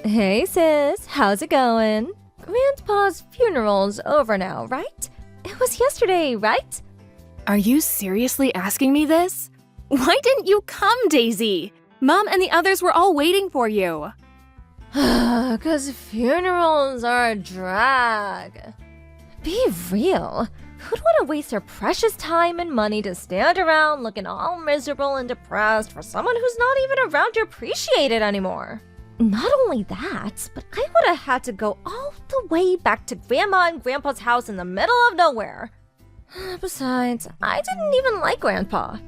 Hey sis, how's it going? Grandpa's funeral's over now, right? It was yesterday, right? Are you seriously asking me this? Why didn't you come, Daisy? Mom and the others were all waiting for you. 'Cause funerals are a drag. Be real. Who'd want to waste their precious time and money to stand around looking all miserable and depressed for someone who's not even around to appreciate it anymore? Not only that, but I would have had to go all the way back to Grandma and Grandpa's house in the middle of nowhere. Besides, I didn't even like Grandpa.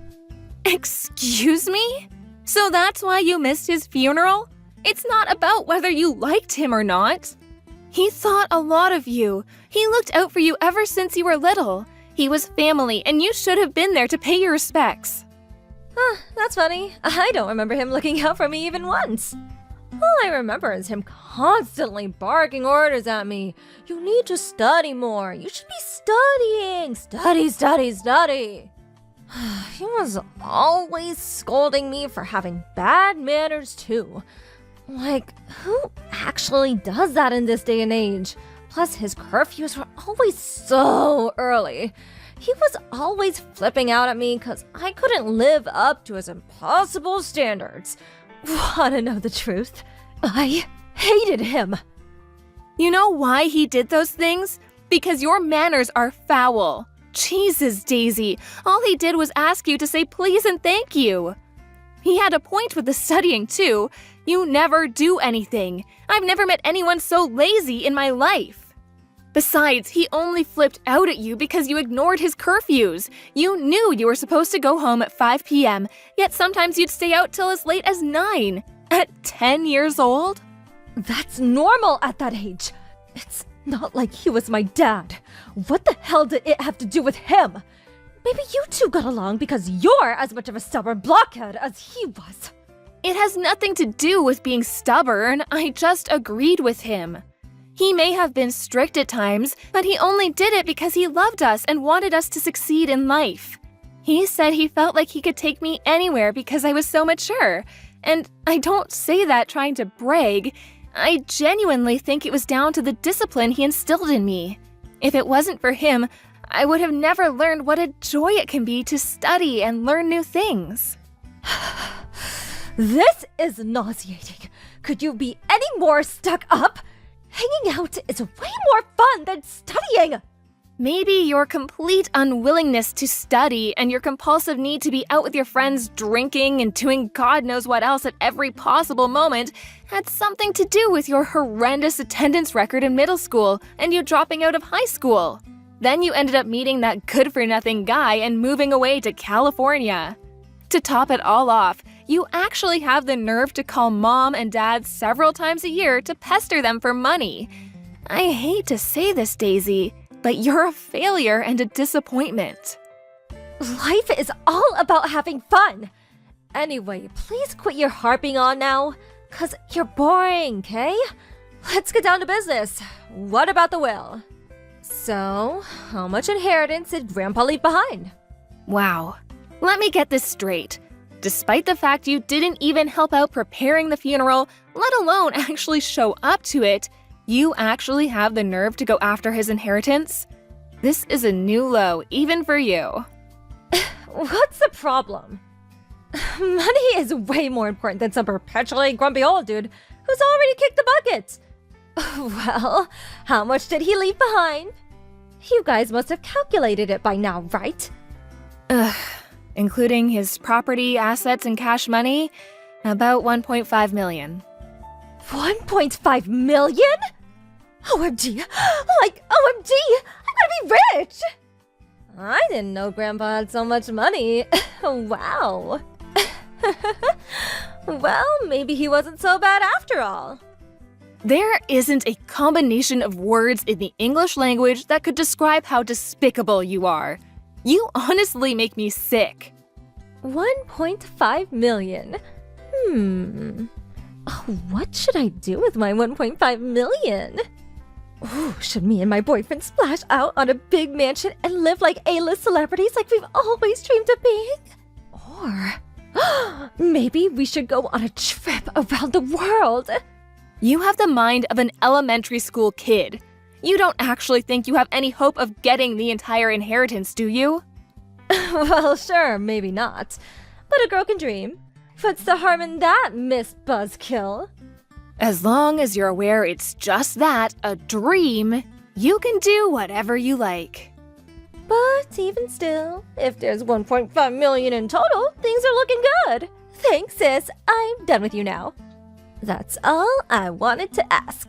Excuse me? So that's why you missed his funeral? It's not about whether you liked him or not. He thought a lot of you. He looked out for you ever since you were little. He was family, and you should have been there to pay your respects. That's funny. I don't remember him looking out for me even once. All I remember is him constantly barking orders at me. You need to study more. You should be studying. Study, study, study. He was always scolding me for having bad manners too. Like, who actually does that in this day and age? Plus, his curfews were always so early. He was always flipping out at me because I couldn't live up to his impossible standards. Wanna know the truth? I hated him. You know why he did those things? Because your manners are foul. Jesus, Daisy, all he did was ask you to say please and thank you. He had a point with the studying, too. You never do anything. I've never met anyone so lazy in my life. Besides, he only flipped out at you because you ignored his curfews. You knew you were supposed to go home at 5 p.m., yet sometimes you'd stay out till as late as 9. At 10 years old? That's normal at that age. It's not like he was my dad. What the hell did it have to do with him? Maybe you two got along because you're as much of a stubborn blockhead as he was. It has nothing to do with being stubborn. I just agreed with him. He may have been strict at times, but he only did it because he loved us and wanted us to succeed in life. He said he felt like he could take me anywhere because I was so mature. And I don't say that trying to brag. I genuinely think it was down to the discipline he instilled in me. If it wasn't for him, I would have never learned what a joy it can be to study and learn new things. This is nauseating. Could you be any more stuck up? Hanging out is way more fun than studying. Maybe your complete unwillingness to study and your compulsive need to be out with your friends drinking and doing God knows what else at every possible moment had something to do with your horrendous attendance record in middle school and you dropping out of high school. Then you ended up meeting that good-for-nothing guy and moving away to California. To top it all off, you actually have the nerve to call mom and dad several times a year to pester them for money. I hate to say this, Daisy, but you're a failure and a disappointment. Life is all about having fun. Anyway, please quit your harping on now, 'cause you're boring, okay? Let's get down to business. What about the will? So, how much inheritance did Grandpa leave behind? Wow. Let me get this straight. Despite the fact you didn't even help out preparing the funeral, let alone actually show up to it, you actually have the nerve to go after his inheritance? This is a new low, even for you. What's the problem? Money is way more important than some perpetually grumpy old dude who's already kicked the bucket. Well, how much did he leave behind? You guys must have calculated it by now, right? Including his property, assets, and cash money, about 1.5 million. 1.5 million? OMG! Like, OMG! I'm gonna be rich! I didn't know Grandpa had so much money. Wow. Well, maybe he wasn't so bad after all. There isn't a combination of words in the English language that could describe how despicable you are. You honestly make me sick. 1.5 million? Oh, what should I do with my 1.5 million? Ooh, should me and my boyfriend splash out on a big mansion and live like A-list celebrities like we've always dreamed of being? Or maybe we should go on a trip around the world. You have the mind of an elementary school kid. You don't actually think you have any hope of getting the entire inheritance, do you? Well, sure, maybe not. But a girl can dream. What's the harm in that, Miss Buzzkill? As long as you're aware it's just that, a dream, you can do whatever you like. But even still, if there's 1.5 million in total, things are looking good. Thanks, sis. I'm done with you now. That's all I wanted to ask.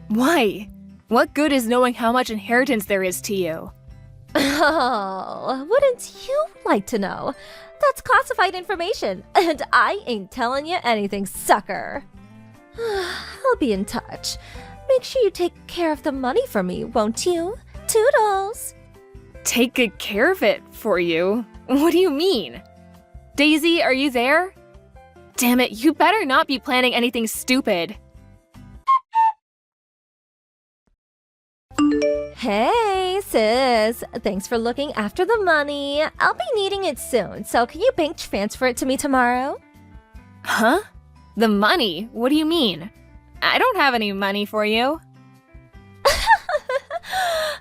Why? What good is knowing how much inheritance there is to you? Oh, wouldn't you like to know? That's classified information, and I ain't telling you anything, sucker. I'll be in touch. Make sure you take care of the money for me, won't you? Toodles! Take good care of it for you? What do you mean? Daisy, are you there? Damn it, you better not be planning anything stupid. Hey, sis. Thanks for looking after the money. I'll be needing it soon, so can you bank transfer it to me tomorrow? Huh? The money? What do you mean? I don't have any money for you.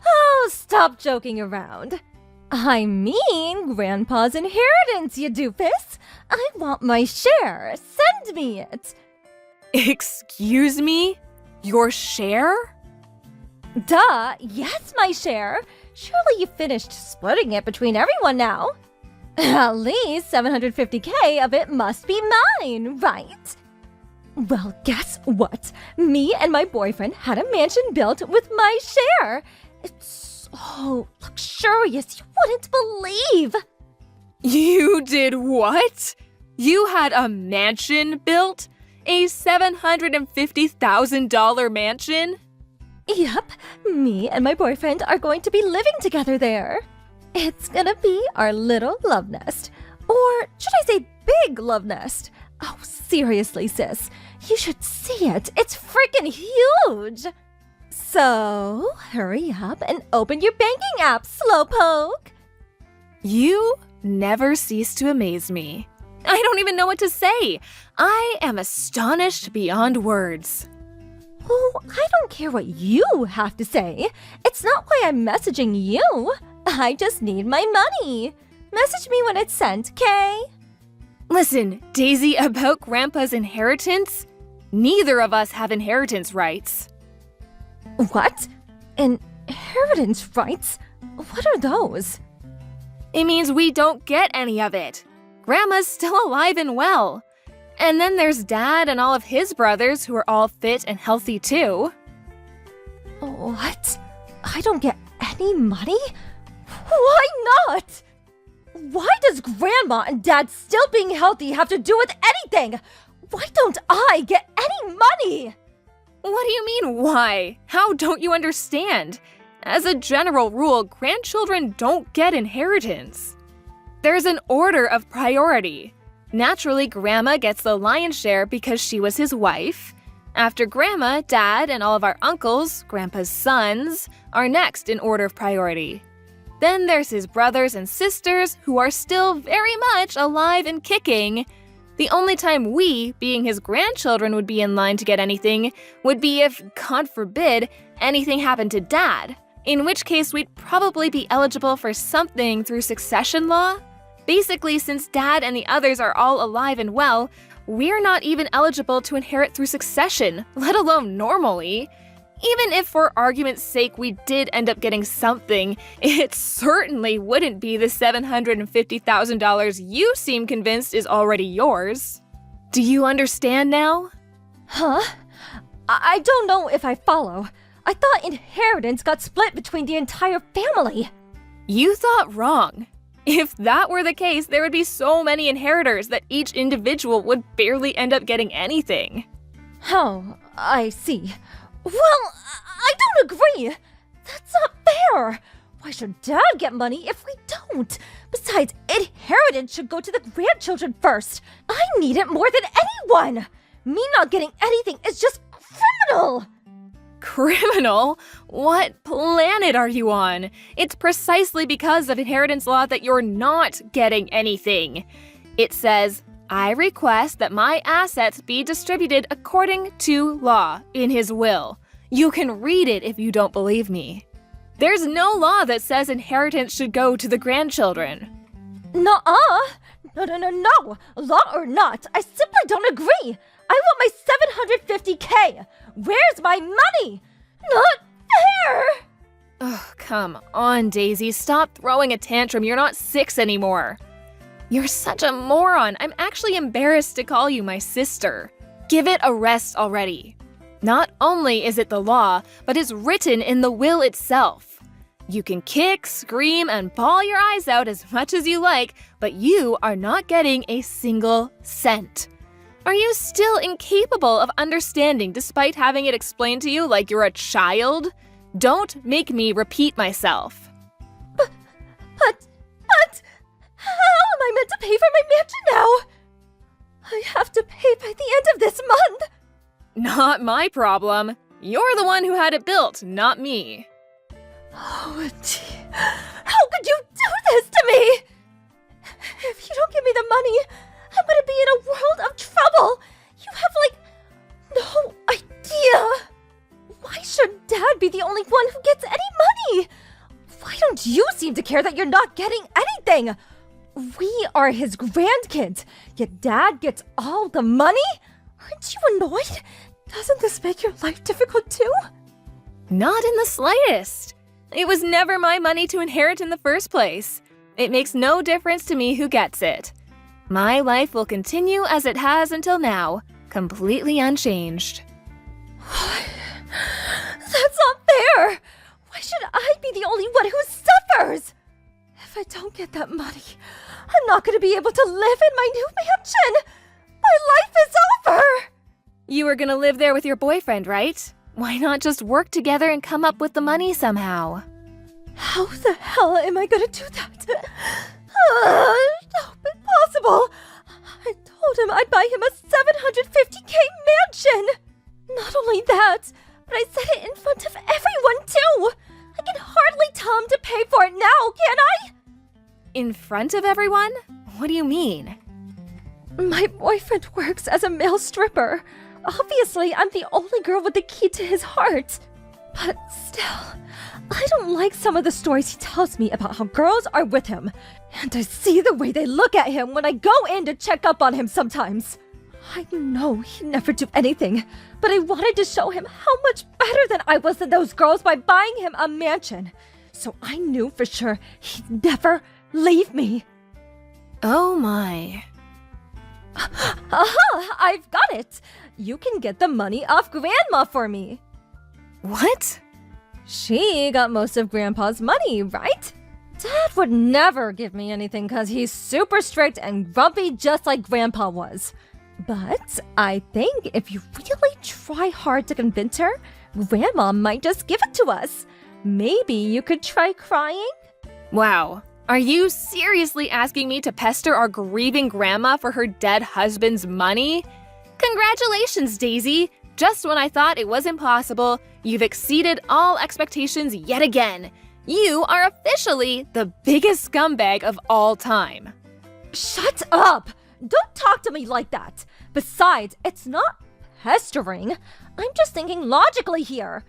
Oh, stop joking around. I mean Grandpa's inheritance, you doofus. I want my share. Send me it. Excuse me? Your share? Duh, yes, my share. Surely you finished splitting it between everyone now. At least 750K of it must be mine, right? Well, guess what? Me and my boyfriend had a mansion built with my share. It's so luxurious you wouldn't believe. You did what? You had a mansion built? A $750,000 mansion? Yep, me and my boyfriend are going to be living together there. It's gonna be our little love nest. Or should I say big love nest? Oh, seriously, sis. You should see it. It's freaking huge. So, hurry up and open your banking app, slowpoke. You never cease to amaze me. I don't even know what to say. I am astonished beyond words. Oh, I don't care what you have to say. It's not why I'm messaging you. I just need my money. Message me when it's sent, Kay? Listen, Daisy, about Grandpa's inheritance, neither of us have inheritance rights. What? Inheritance rights? What are those? It means we don't get any of it. Grandma's still alive and well. And then there's Dad and all of his brothers who are all fit and healthy too. What? I don't get any money? Why not? Why does Grandma and Dad still being healthy have to do with anything? Why don't I get any money? What do you mean, why? How don't you understand? As a general rule, grandchildren don't get inheritance. There's an order of priority. Naturally, Grandma gets the lion's share because she was his wife. After Grandma, Dad, and all of our uncles, Grandpa's sons, are next in order of priority. Then there's his brothers and sisters who are still very much alive and kicking. The only time we, being his grandchildren, would be in line to get anything would be if, God forbid, anything happened to Dad, in which case we'd probably be eligible for something through succession law. Basically, since Dad and the others are all alive and well, we're not even eligible to inherit through succession, let alone normally. Even if for argument's sake we did end up getting something, it certainly wouldn't be the $750,000 you seem convinced is already yours. Do you understand now? Huh? I don't know if I follow. I thought inheritance got split between the entire family. You thought wrong. If that were the case, there would be so many inheritors that each individual would barely end up getting anything. Oh, I see. Well, I don't agree. That's not fair. Why should Dad get money if we don't? Besides, inheritance should go to the grandchildren first. I need it more than anyone. Me not getting anything is just criminal. Criminal? What planet are you on? It's precisely because of inheritance law that you're not getting anything. It says, I request that my assets be distributed according to law in his will. You can read it if you don't believe me. There's no law that says inheritance should go to the grandchildren. Nuh-uh. No. Law or not, I simply don't agree. I want my $750K. Where's my money? Not fair. Oh, come on, Daisy. Stop throwing a tantrum. You're not 6 anymore. You're such a moron. I'm actually embarrassed to call you my sister. Give it a rest already. Not only is it the law, but it's written in the will itself. You can kick, scream, and bawl your eyes out as much as you like, but you are not getting a single cent. Are you still incapable of understanding despite having it explained to you like you're a child? Don't make me repeat myself. But, how am I meant to pay for my mansion now? I have to pay by the end of this month. Not my problem. You're the one who had it built, not me. Oh, how could you do this to me? If you don't give me the money, I'm gonna be in a world of trouble. You have, no idea. Why should Dad be the only one who gets any money? Why don't you seem to care that you're not getting anything? We are his grandkids, yet Dad gets all the money? Aren't you annoyed? Doesn't this make your life difficult too? Not in the slightest. It was never my money to inherit in the first place. It makes no difference to me who gets it. My life will continue as it has until now, completely unchanged. That's not fair! Why should I be the only one who suffers? If I don't get that money, I'm not going to be able to live in my new mansion! My life is over! You were gonna live there with your boyfriend, right? Why not just work together and come up with the money somehow? How the hell am I gonna do that? No, impossible! I told him I'd buy him a $750K mansion! Not only that, but I said it in front of everyone too! I can hardly tell him to pay for it now, can I? In front of everyone? What do you mean? My boyfriend works as a male stripper. Obviously, I'm the only girl with the key to his heart. But still, I don't like some of the stories he tells me about how girls are with him. And I see the way they look at him when I go in to check up on him sometimes. I know he'd never do anything, but I wanted to show him how much better than I was than those girls by buying him a mansion. So I knew for sure he'd never leave me. Oh my. Aha! I've got it! You can get the money off Grandma for me. What? She got most of Grandpa's money, right? Dad would never give me anything because he's super strict and grumpy just like Grandpa was. But I think if you really try hard to convince her, Grandma might just give it to us. Maybe you could try crying? Wow. Are you seriously asking me to pester our grieving grandma for her dead husband's money? Congratulations, Daisy! Just when I thought it was impossible, you've exceeded all expectations yet again. You are officially the biggest scumbag of all time. Shut up! Don't talk to me like that. Besides, it's not pestering. I'm just thinking logically here.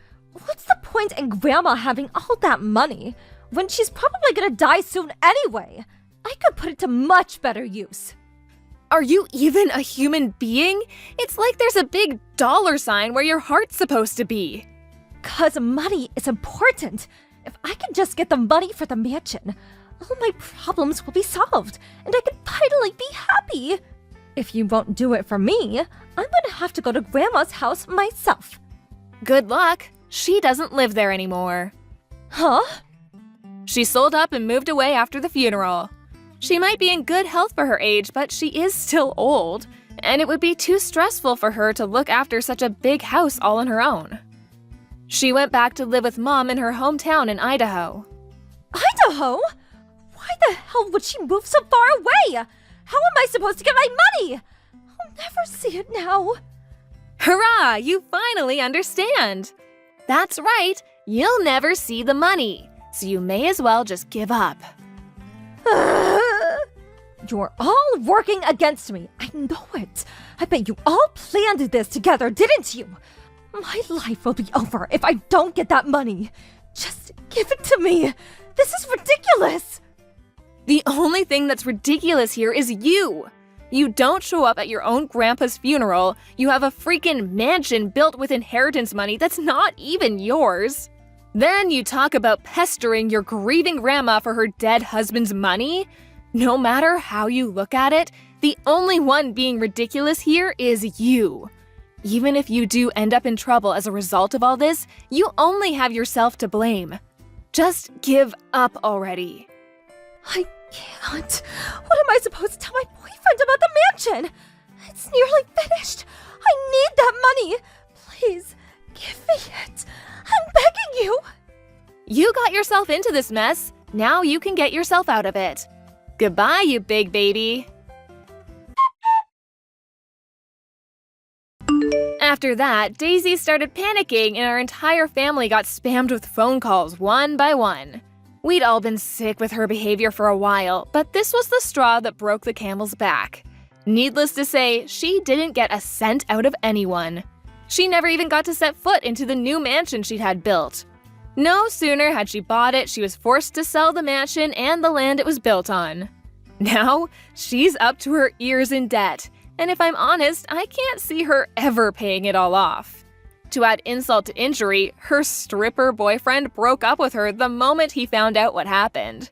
What's the point in Grandma having all that money when she's probably gonna die soon anyway? I could put it to much better use. Are you even a human being? It's like there's a big dollar sign where your heart's supposed to be. 'Cause money is important. If I can just get the money for the mansion, all my problems will be solved, and I can finally be happy. If you won't do it for me, I'm gonna have to go to Grandma's house myself. Good luck. She doesn't live there anymore. Huh? She sold up and moved away after the funeral. She might be in good health for her age, but she is still old, and it would be too stressful for her to look after such a big house all on her own. She went back to live with Mom in her hometown in Idaho. Idaho? Why the hell would she move so far away? How am I supposed to get my money? I'll never see it now. Hurrah! You finally understand! That's right, you'll never see the money, so you may as well just give up. You're all working against me. I know it. I bet you all planned this together, didn't you? My life will be over if I don't get that money. Just give it to me. This is ridiculous. The only thing that's ridiculous here is you. You don't show up at your own grandpa's funeral. You have a freaking mansion built with inheritance money that's not even yours. Then you talk about pestering your grieving grandma for her dead husband's money? No matter how you look at it, the only one being ridiculous here is you. Even if you do end up in trouble as a result of all this, you only have yourself to blame. Just give up already. I can't. What am I supposed to tell my boyfriend about the mansion? It's nearly finished. I need that money. Please, give me it. I'm begging you. You got yourself into this mess. Now you can get yourself out of it. Goodbye, you big baby. After that, Daisy started panicking and our entire family got spammed with phone calls one by one. We'd all been sick with her behavior for a while, but this was the straw that broke the camel's back. Needless to say, she didn't get a cent out of anyone. She never even got to set foot into the new mansion she'd had built. No sooner had she bought it, she was forced to sell the mansion and the land it was built on. Now, she's up to her ears in debt, and if I'm honest, I can't see her ever paying it all off. To add insult to injury, her stripper boyfriend broke up with her the moment he found out what happened.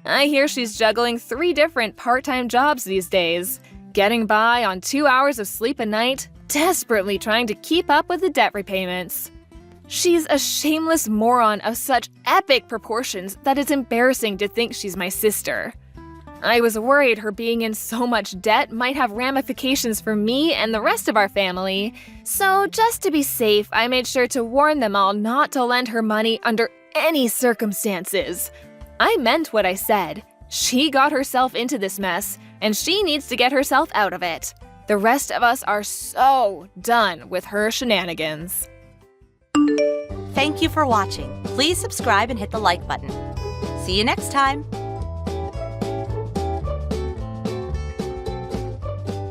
I hear she's juggling 3 different part-time jobs these days, getting by on 2 hours of sleep a night, desperately trying to keep up with the debt repayments. She's a shameless moron of such epic proportions that it's embarrassing to think she's my sister. I was worried her being in so much debt might have ramifications for me and the rest of our family, so just to be safe, I made sure to warn them all not to lend her money under any circumstances. I meant what I said. She got herself into this mess, and she needs to get herself out of it. The rest of us are so done with her shenanigans. Thank you for watching. Please subscribe and hit the like button. See you next time.